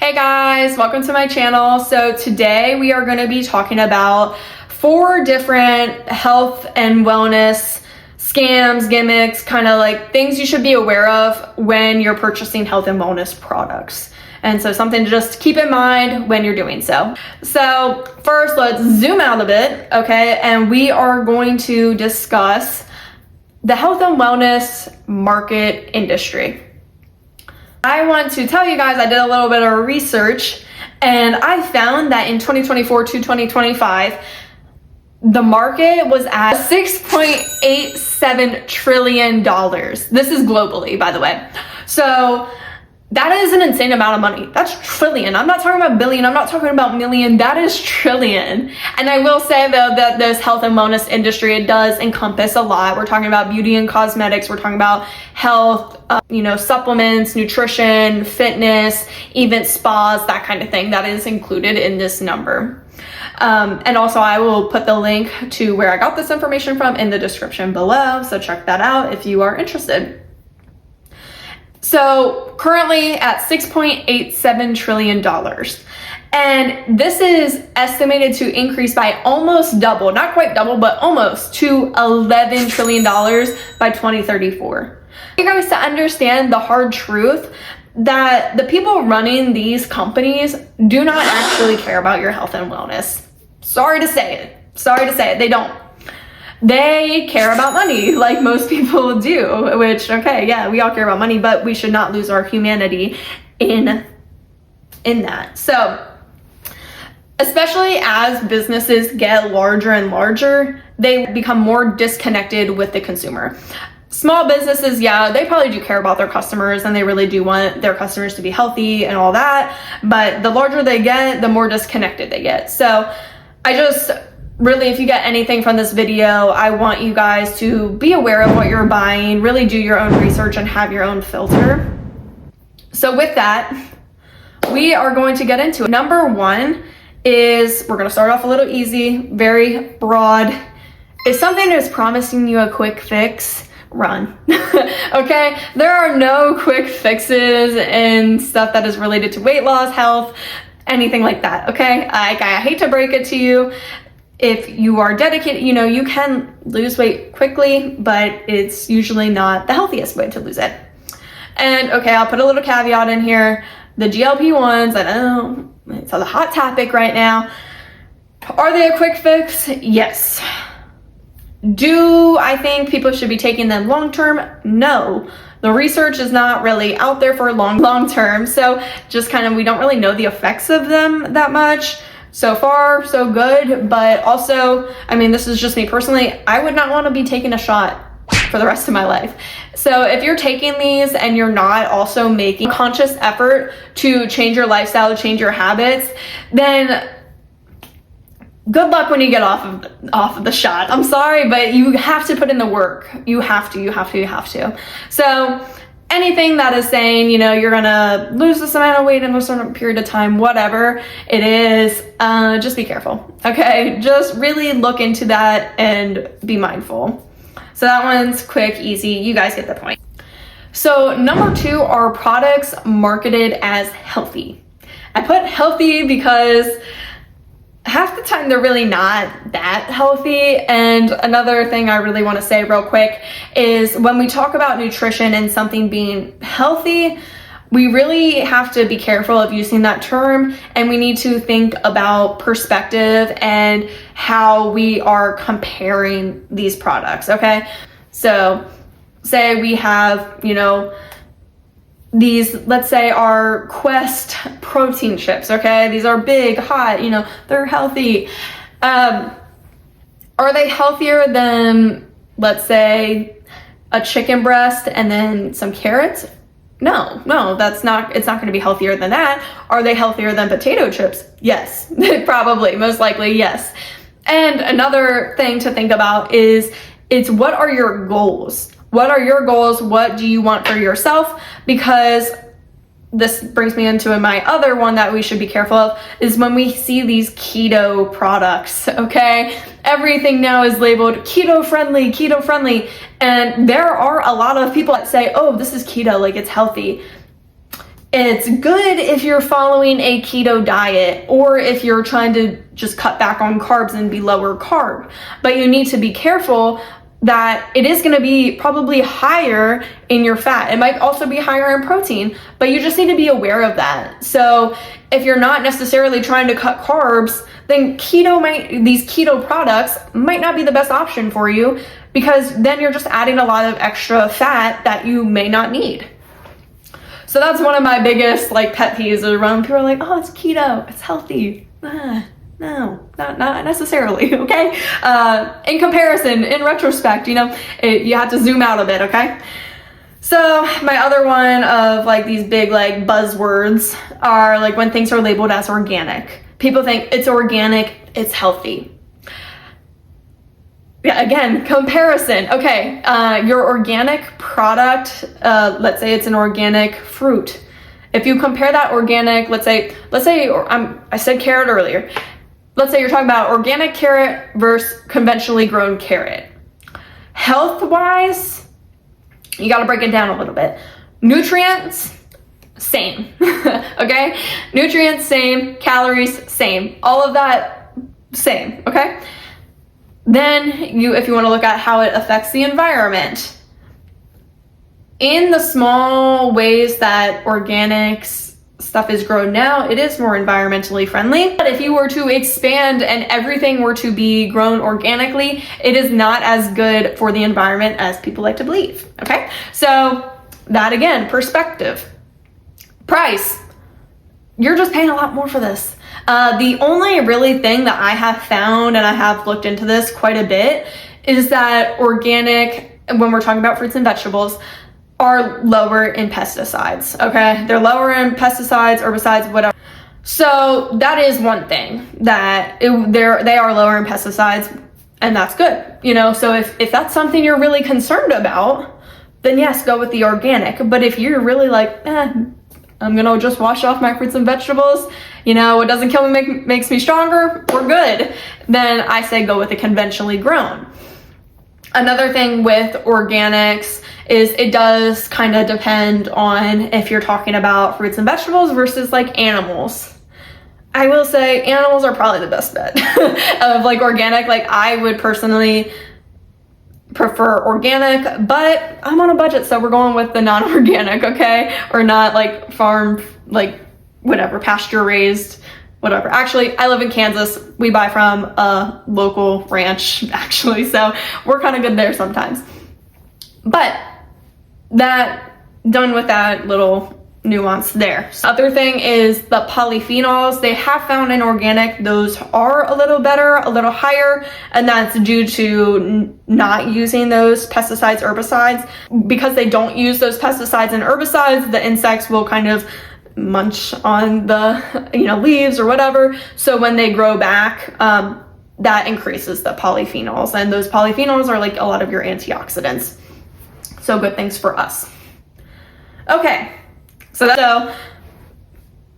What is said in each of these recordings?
Hey guys, welcome to my channel. So today we are going to be talking about 4 different health and wellness scams, gimmicks, kind of like things you should be aware of when you're purchasing health and wellness products. And so something to just keep in mind when you're doing so. So first, let's zoom out a bit, okay? And we are going to discuss the health and wellness market industry. I want to tell you guys I did a little bit of research and I found that in 2024 to 2025, the market was at $6.87 trillion. This is globally, by the way. So that is an insane amount of money. That's trillion. I'm not talking about billion. I'm not talking about million. That is trillion. And I will say though that this health and wellness industry, it does encompass a lot. We're talking about beauty and cosmetics. We're talking about health, supplements, nutrition, fitness, even spas, that kind of thing. That is included in this number. And also I will put the link to where I got this information from in the description below. So check that out if you are interested. So currently at $6.87 trillion. And this is estimated to increase by almost double, not quite double, but almost to $11 trillion by 2034. You guys to understand the hard truth that the people running these companies do not actually care about your health and wellness. Sorry to say it. They don't. They care about money like most people do, which, okay, yeah, we all care about money, but we should not lose our humanity in that. So, especially as businesses get larger and larger, they become more disconnected with the consumer. Small businesses, yeah, they probably do care about their customers and they really do want their customers to be healthy and all that, but the larger they get, the more disconnected they get. So, really, if you get anything from this video, I want you guys to be aware of what you're buying, really do your own research and have your own filter. So with that, we are going to get into it. Number 1 is, we're going to start off a little easy, very broad. If something is promising you a quick fix, run. Okay? There are no quick fixes and stuff that is related to weight loss, health, anything like that. Okay? I hate to break it to you. If you are dedicated, you can lose weight quickly, but it's usually not the healthiest way to lose it. And okay, I'll put a little caveat in here. The GLP-1s, I know it's a hot topic right now. Are they a quick fix? Yes. Do I think people should be taking them long-term? No. The research is not really out there for long-term. So just we don't really know the effects of them that much. So far, so good, but also, this is just me personally, I would not want to be taking a shot for the rest of my life. So if you're taking these and you're not also making a conscious effort to change your lifestyle, to change your habits, then good luck when you get off of the shot. I'm sorry, but you have to put in the work. You have to. So anything that is saying, you're gonna lose this amount of weight in a certain period of time, whatever it is, just be careful, okay? Just really look into that and be mindful. So that one's quick, easy, you guys get the point. So number 2 are products marketed as healthy. I put healthy because half the time they're really not that healthy. And another thing I really want to say real quick is when we talk about nutrition and something being healthy, we really have to be careful of using that term, and we need to think about perspective and how we are comparing these products, okay? So say we have, these, let's say, are Quest protein chips, okay? These are big, hot, they're healthy. Are they healthier than, let's say, a chicken breast and then some carrots? No, it's not going to be healthier than that. Are they healthier than potato chips? Yes, probably, most likely, yes. And another thing to think about is, what are your goals? What are your goals? What do you want for yourself? Because this brings me into my other one that we should be careful of is when we see these keto products, okay? Everything now is labeled keto friendly. And there are a lot of people that say, oh, this is keto, like it's healthy. It's good if you're following a keto diet or if you're trying to just cut back on carbs and be lower carb. But you need to be careful that it is going to be probably higher in your fat. It might also be higher in protein, but you just need to be aware of that. So if you're not necessarily trying to cut carbs, then these keto products might not be the best option for you, because then you're just adding a lot of extra fat that you may not need. So that's one of my biggest pet peeves around people are like, oh, it's keto, it's healthy. No, not necessarily, okay? In comparison, in retrospect, you have to zoom out a bit, okay? So my other one of these big buzzwords are when things are labeled as organic. People think it's organic, it's healthy. Yeah, again, comparison. Okay, your organic product, let's say it's an organic fruit. If you compare that organic, let's say, I said carrot earlier. Let's say you're talking about organic carrot versus conventionally grown carrot. Health-wise, you got to break it down a little bit. Nutrients, same, okay? Nutrients, same. Calories, same. All of that, same, okay? Then if you want to look at how it affects the environment, in the small ways that organics stuff is grown now, it is more environmentally friendly. But if you were to expand and everything were to be grown organically, it is not as good for the environment as people like to believe, okay? So that, again, perspective. Price, you're just paying a lot more for this. The only really thing that I have found, and I have looked into this quite a bit, is that organic, when we're talking about fruits and vegetables, are lower in pesticides, okay? They're lower in pesticides, herbicides, whatever. So that is one thing, that they are lower in pesticides, and that's good, So if that's something you're really concerned about, then yes, go with the organic. But if you're really I'm gonna just wash off my fruits and vegetables, what doesn't kill me makes me stronger, we're good, then I say go with the conventionally grown. Another thing with organics is it does kind of depend on if you're talking about fruits and vegetables versus animals. I will say animals are probably the best bet of organic. I would personally prefer organic, but I'm on a budget, so we're going with the non-organic, okay? Or not farm, whatever, pasture raised, whatever. Actually, I live in Kansas. We buy from a local ranch, actually, so we're kind of good there sometimes. But done with that little nuance there. Other thing is the polyphenols. They have found in organic, those are a little better, a little higher, and that's due to not using those pesticides, herbicides. Because they don't use those pesticides and herbicides, the insects will kind of munch on the leaves or whatever. So when they grow back, that increases the polyphenols, and those polyphenols are a lot of your antioxidants. So good things for us. Okay, so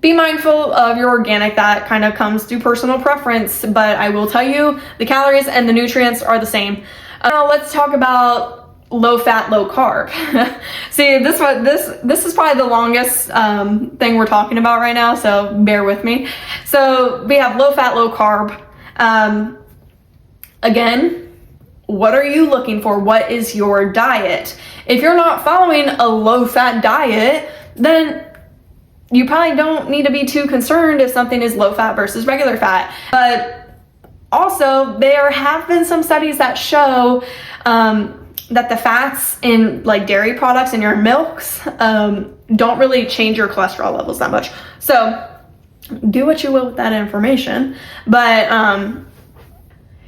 be mindful of your organic. That kind of comes to personal preference, but I will tell you the calories and the nutrients are the same. Let's talk about low fat, low carb. See, this is probably the longest thing we're talking about right now, so bear with me. So we have low fat, low carb. Again, what are you looking for? What is your diet? If you're not following a low fat diet, then you probably don't need to be too concerned if something is low fat versus regular fat. But also, there have been some studies that show that the fats in dairy products in your milks don't really change your cholesterol levels that much. So do what you will with that information. But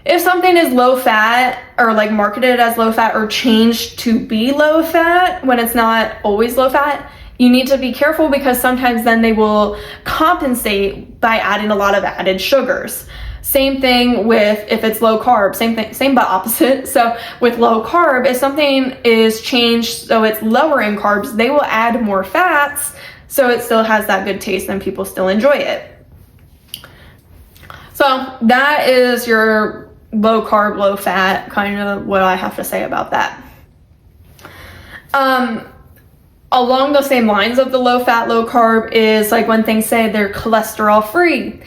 if something is low fat or marketed as low fat or changed to be low fat when it's not always low fat, you need to be careful, because sometimes then they will compensate by adding a lot of added sugars. Same thing with if it's low carb, same but opposite. So with low carb, if something is changed so it's lower in carbs, they will add more fats so it still has that good taste and people still enjoy it. So that is your low carb, low fat, kind of what I have to say about that. Along the same lines of the low fat, low carb is like when things say they're cholesterol free.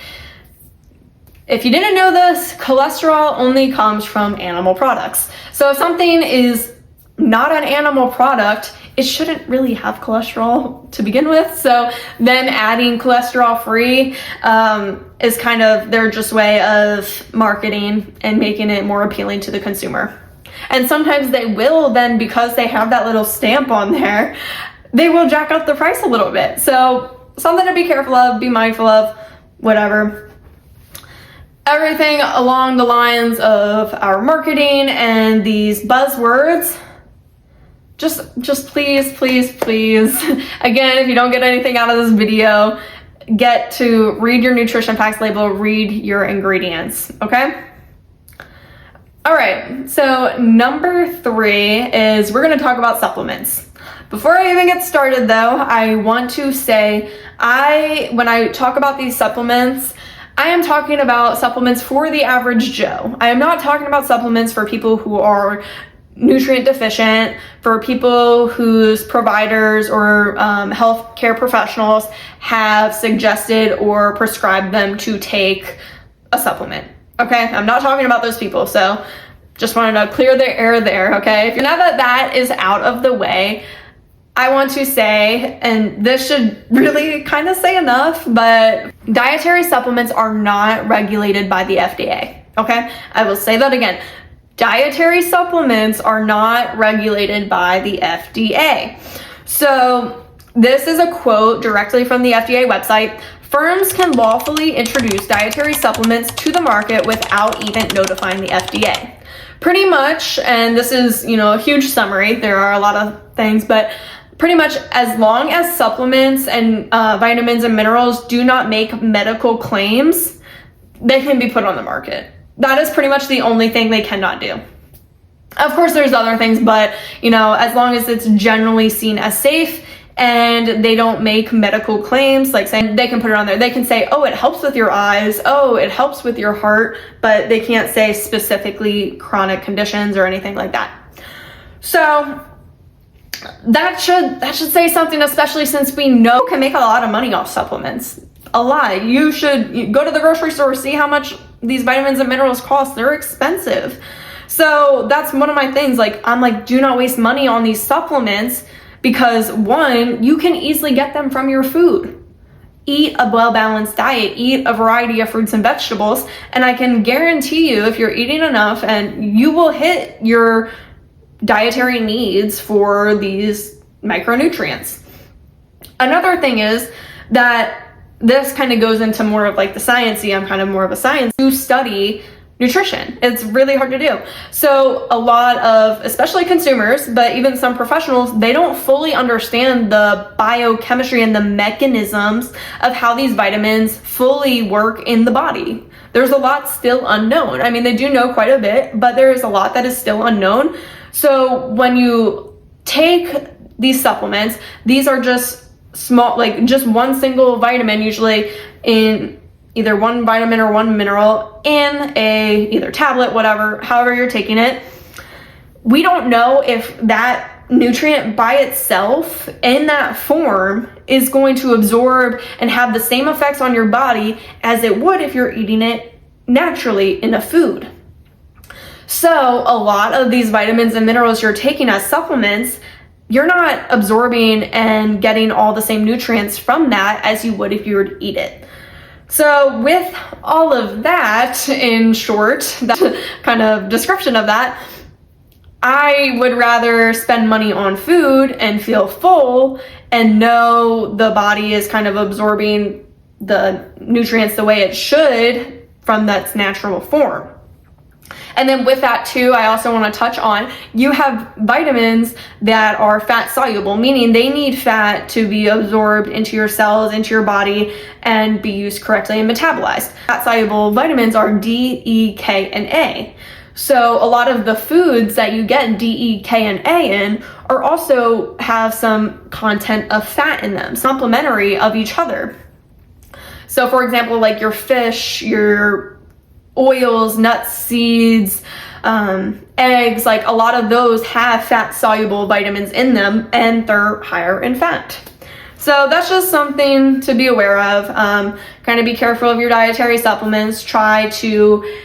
If you didn't know this, cholesterol only comes from animal products. So if something is not an animal product, it shouldn't really have cholesterol to begin with. So then adding cholesterol free is kind of their just way of marketing and making it more appealing to the consumer. And sometimes they will then, because they have that little stamp on there, they will jack up the price a little bit. So something to be careful of, be mindful of, whatever. Everything along the lines of our marketing and these buzzwords, just please, please, please, again, if you don't get anything out of this video, get to read your nutrition facts label, read your ingredients, okay? All right, so number 3 is we're gonna talk about supplements. Before I even get started though, I want to say, when I talk about these supplements, I am talking about supplements for the average Joe. I am not talking about supplements for people who are nutrient deficient, for people whose providers or healthcare professionals have suggested or prescribed them to take a supplement. Okay, I'm not talking about those people, so just wanted to clear the air there, okay? Now that that is out of the way, I want to say, and this should really kind of say enough, but dietary supplements are not regulated by the FDA, okay? I will say that again. Dietary supplements are not regulated by the FDA. So this is a quote directly from the FDA website. Firms can lawfully introduce dietary supplements to the market without even notifying the FDA. Pretty much, and this is, a huge summary, there are a lot of things, but pretty much as long as supplements and vitamins and minerals do not make medical claims, they can be put on the market. That is pretty much the only thing they cannot do. Of course, there's other things, but, as long as it's generally seen as safe and they don't make medical claims, like saying they can put it on there. They can say, oh, it helps with your eyes. Oh, it helps with your heart, but they can't say specifically chronic conditions or anything like that. So that should say something, especially since we know you can make a lot of money off supplements. A lot. You should go to the grocery store, see how much these vitamins and minerals cost. They're expensive. So that's one of my things. I'm like, do not waste money on these supplements because one, you can easily get them from your food. Eat a well-balanced diet, eat a variety of fruits and vegetables, and I can guarantee you if you're eating enough and you will hit your dietary needs for these micronutrients. Another thing is that this kind of goes into more of the sciencey. I'm kind of more of a science to study nutrition. It's really hard to do. So a lot of, especially consumers, but even some professionals, they don't fully understand the biochemistry and the mechanisms of how these vitamins fully work in the body. There's a lot still unknown. I mean, they do know quite a bit, but there is a lot that is still unknown. So when you take these supplements, these are just small, just one single vitamin, usually in either one vitamin or one mineral in a either tablet, whatever, however you're taking it. We don't know if that nutrient by itself in that form is going to absorb and have the same effects on your body as it would if you're eating it naturally in a food. So a lot of these vitamins and minerals you're taking as supplements, you're not absorbing and getting all the same nutrients from that as you would if you were to eat it. So with all of that, in short, that kind of description of that, I would rather spend money on food and feel full and know the body is kind of absorbing the nutrients the way it should from that natural form. And then with that too, I also want to touch on, you have vitamins that are fat soluble, meaning they need fat to be absorbed into your cells, into your body, and be used correctly and metabolized. Fat soluble vitamins are D, E, K, and A. So a lot of the foods that you get D, E, K, and A in are also have some content of fat in them, complementary of each other. So for example, your fish, your oils, nuts, seeds, eggs, like a lot of those have fat soluble vitamins in them and they're higher in fat. So that's just something to be aware of. Kind of be careful of your dietary supplements. Try to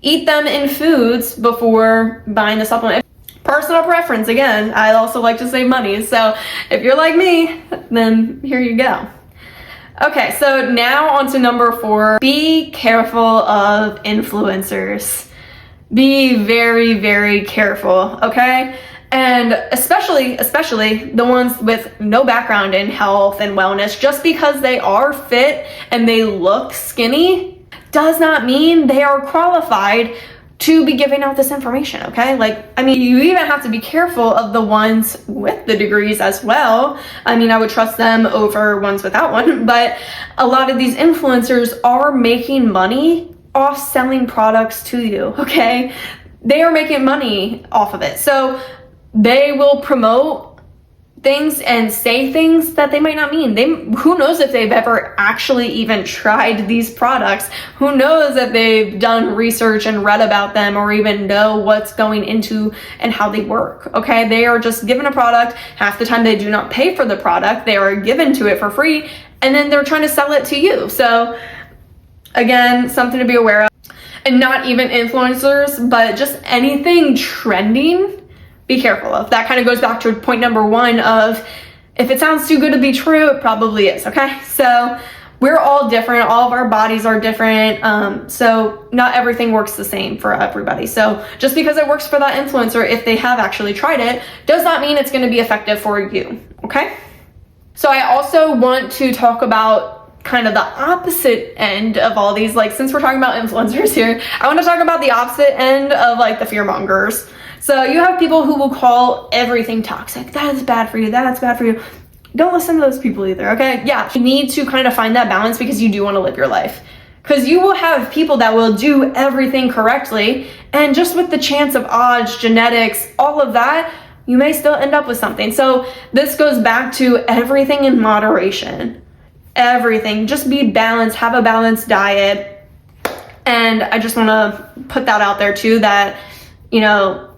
eat them in foods before buying the supplement. Personal preference, again, I also like to save money. So if you're like me, then here you go. Okay, so now on to number 4. Be careful of influencers. Be very, very careful, okay? And especially the ones with no background in health and wellness. Just because they are fit and they look skinny does not mean they are qualified to be giving out this information, okay? Like, I mean, you even have to be careful of the ones with the degrees as well. I mean, I would trust them over ones without one, but a lot of these influencers are making money off selling products to you, okay? They are making money off of it. So they will promote things and say things that they might not mean. Who knows if they've ever actually even tried these products? Who knows if they've done research and read about them or even know what's going into and how they work, okay? They are just given a product. Half the time they do not pay for the product. They are given to it for free, and then they're trying to sell it to you. So again, something to be aware of. And not even influencers, but just anything trending, be careful of. That kind of goes back to point number 1 of, if it sounds too good to be true, it probably is, okay? So we're all different. All of our bodies are different. So not everything works the same for everybody. So just because it works for that influencer, if they have actually tried it, does not mean it's going to be effective for you, okay? So I also want to talk about kind of the opposite end of all these. Like, since we're talking about influencers here, I want to talk about the opposite end of like the fear mongers. So you have people who will call everything toxic. That is bad for you. That's bad for you. Don't listen to those people either, okay? Yeah, you need to kind of find that balance because you do want to live your life. Because you will have people that will do everything correctly, and just with the chance of odds, genetics, all of that, you may still end up with something. So this goes back to everything in moderation. Everything. Just be balanced. Have a balanced diet. And I just want to put that out there too, that, you know,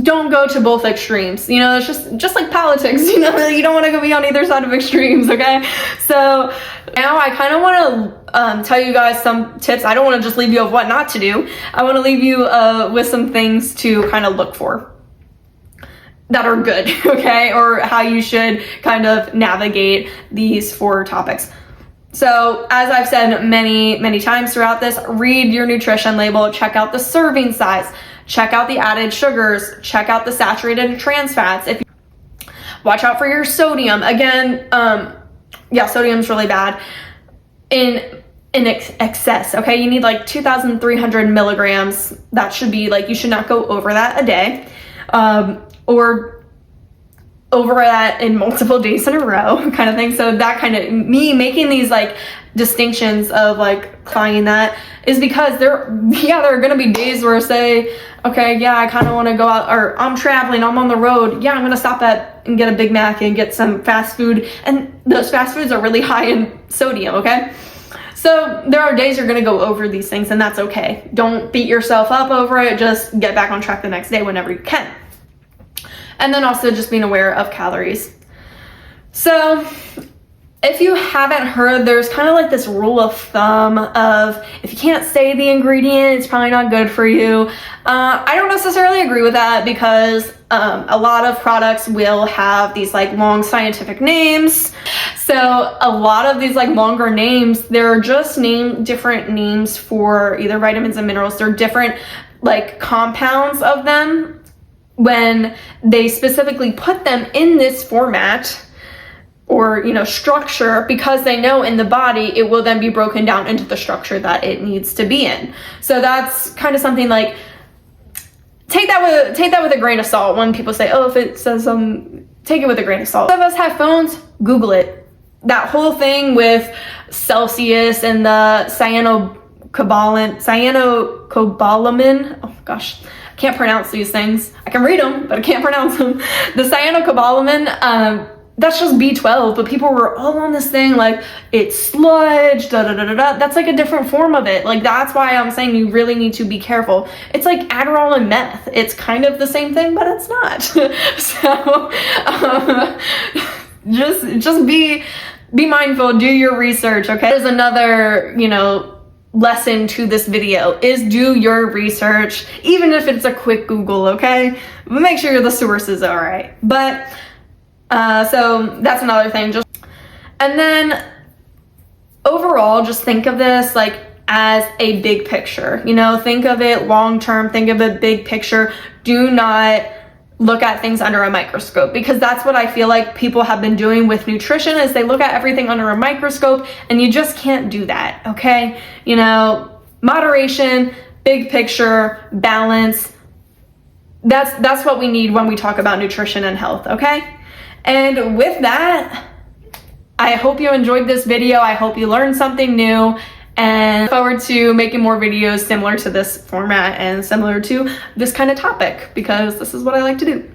don't go to both extremes. You know, it's just like politics, you know, you don't want to be on either side of extremes, okay? So now I kind of want to tell you guys some tips. I don't want to just leave you of what not to do. I want to leave you with some things to kind of look for that are good, okay? Or how you should kind of navigate these 4 topics. So as I've said many, many times throughout this, read your nutrition label, check out the serving size, check out the added sugars, check out the saturated and trans fats. Watch out for your sodium. Again, yeah, sodium's really bad in excess, okay? You need like 2,300 milligrams. That should be like, you should not go over that a day, or over that in multiple days in a row kind of thing. So that kind of, me making these like distinctions of like applying that is because there are gonna be days where I say, okay, yeah, I kind of want to go out, or I'm traveling, I'm on the road, yeah, I'm gonna stop at and get a Big Mac and get some fast food, and those fast foods are really high in sodium, okay? So there are days you're gonna go over these things, and that's okay. Don't beat yourself up over it, just get back on track the next day whenever you can. And then also just being aware of calories. So if you haven't heard, there's kind of like this rule of thumb of, if you can't say the ingredient, it's probably not good for you. I don't necessarily agree with that, because a lot of products will have these like long scientific names. So a lot of these like longer names, they're just different names for either vitamins and minerals. They're different like compounds of them when they specifically put them in this format or, you know, structure, because they know in the body it will then be broken down into the structure that it needs to be in. So that's kind of something like, take that with a grain of salt. When people say, oh, if it says take it with a grain of salt. Some of us have phones, Google it. That whole thing with Celsius and the cyanocobalamin, oh gosh, can't pronounce these things. I can read them, but I can't pronounce them. The cyanocobalamin, that's just B12, but people were all on this thing like it's sludge, da da da da da. That's like a different form of it. Like, that's why I'm saying you really need to be careful. It's like Adderall and meth. It's kind of the same thing, but it's not. So just be mindful, do your research, okay? There's another, you know, lesson to this video is do your research, even if it's a quick Google, okay? Make sure the source is all right. But so that's another thing. And then overall, just think of this like as a big picture, you know, think of it long term, think of it big picture. Do not look at things under a microscope, because that's what I feel like people have been doing with nutrition, is they look at everything under a microscope, and you just can't do that, okay? You know, moderation, big picture, balance, that's what we need when we talk about nutrition and health, okay? And with that, I hope you enjoyed this video. I hope you learned something new, and look forward to making more videos similar to this format and similar to this kind of topic, because this is what I like to do.